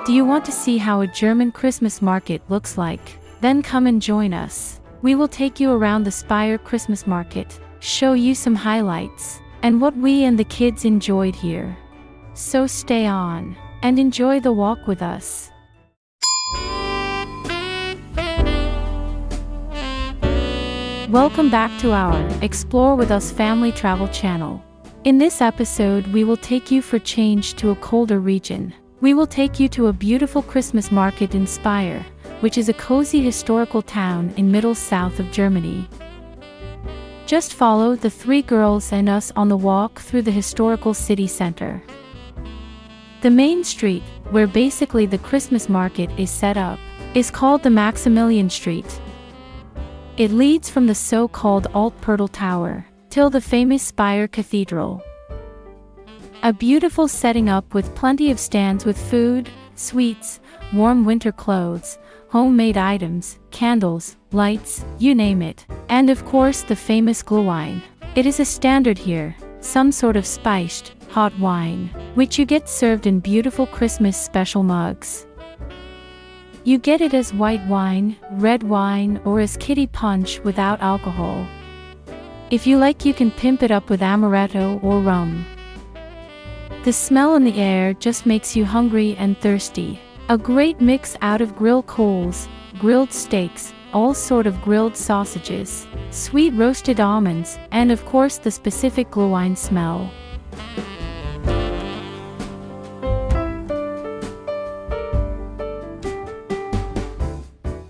Do you want to see how a German Christmas market looks like? Then come and join us. We will take you around the Speyer Christmas market, show you some highlights, and what we and the kids enjoyed here. So stay on, and enjoy the walk with us. Welcome back to our Explore with Us family travel channel. In this episode, we will take you for change to a colder region. We will take you to a beautiful Christmas market in Speyer, which is a cozy historical town in middle south of Germany. Just follow the three girls and us on the walk through the historical city center. The main street, where basically the Christmas market is set up, is called the Maximilian Street. It leads from the so-called Alt Pörtel Tower till the famous Speyer Cathedral. A beautiful setting up with plenty of stands with food, sweets, warm winter clothes, homemade items, candles, lights, you name it. And of course the famous Glühwein. It is a standard here, some sort of spiced, hot wine, which you get served in beautiful Christmas special mugs. You get it as white wine, red wine, or as kitty punch without alcohol. If you like, you can pimp it up with amaretto or rum. The smell in the air just makes you hungry and thirsty. A great mix out of grilled coals, grilled steaks, all sort of grilled sausages, sweet roasted almonds, and of course the specific Glühwein smell.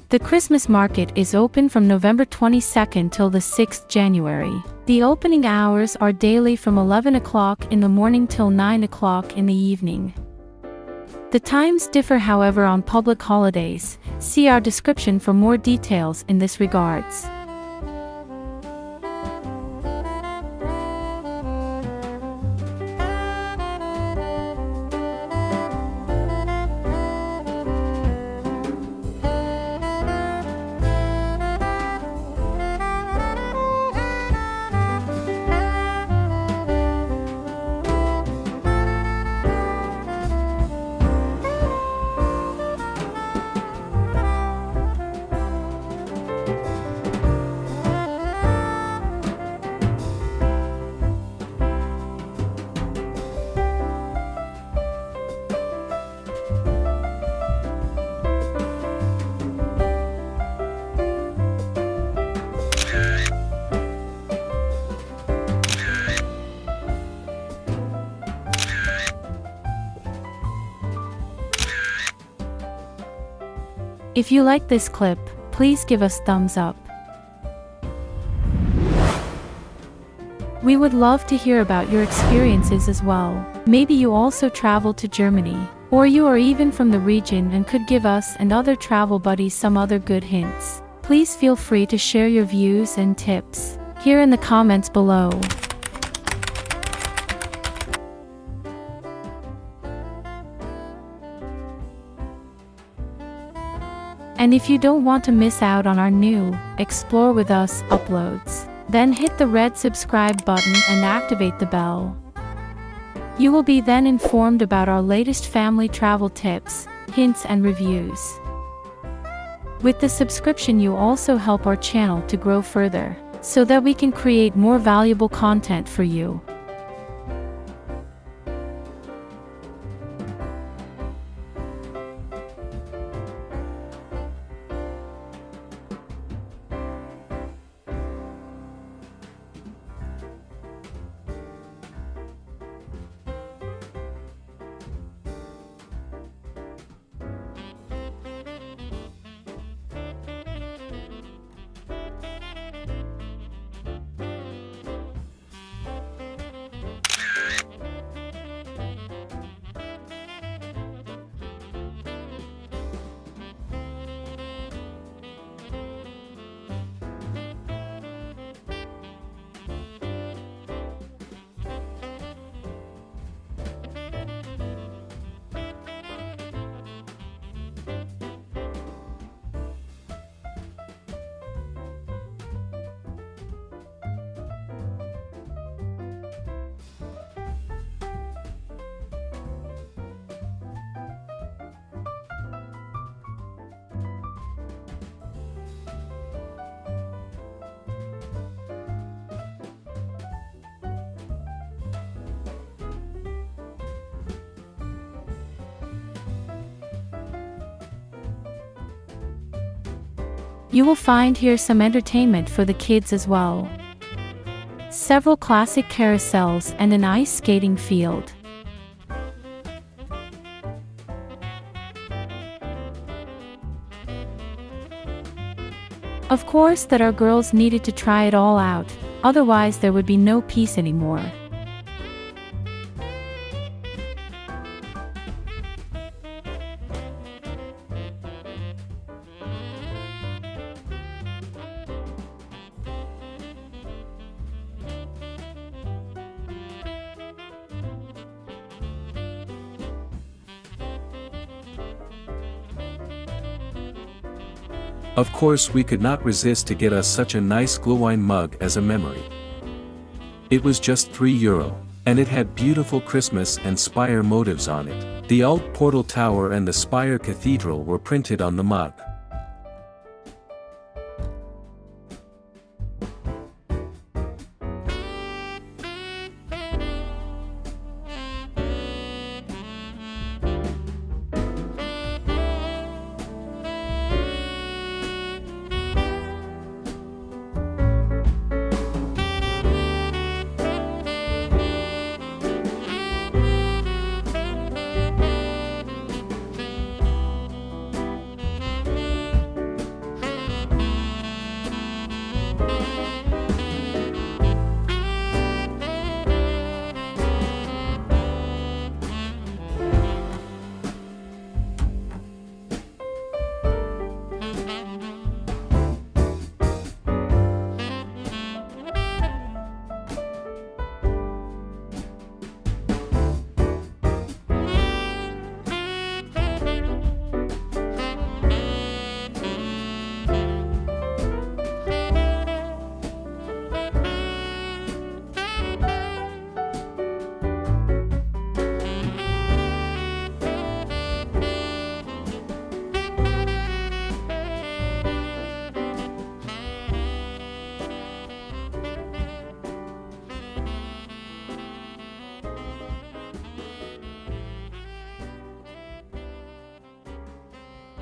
The Christmas market is open from November 22nd till the 6th January. The opening hours are daily from 11 o'clock in the morning till 9 o'clock in the evening. The times differ, however, on public holidays. See our description for more details in this regards. If you like this clip, please give us thumbs up. We would love to hear about your experiences as well. Maybe you also traveled to Germany, or you are even from the region and could give us and other travel buddies some other good hints. Please feel free to share your views and tips here in the comments below. And if you don't want to miss out on our new Explore with Us uploads, then hit the red subscribe button and activate the bell. You will be then informed about our latest family travel tips, hints and reviews. With the subscription, you also help our channel to grow further, so that we can create more valuable content for you. You will find here some entertainment for the kids as well. Several classic carousels and an ice skating field. Of course that our girls needed to try it all out, otherwise there would be no peace anymore. Of course we could not resist to get us such a nice Glühwein mug as a memory. It was just €3, and it had beautiful Christmas and Speyer motifs on it. The Alt Pörtel Tower and the Speyer Cathedral were printed on the mug.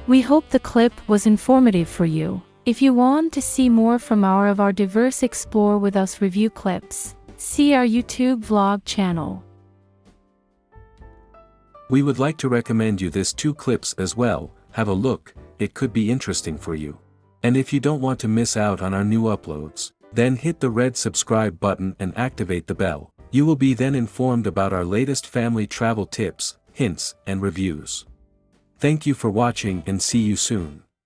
We hope the clip was informative for you. If you want to see more from our diverse Explore With Us review clips, see our YouTube vlog channel. We would like to recommend you this 2 clips as well. Have a look, it could be interesting for you. And if you don't want to miss out on our new uploads, then hit the red subscribe button and activate the bell. You will be then informed about our latest family travel tips, hints, and reviews. Thank you for watching and see you soon.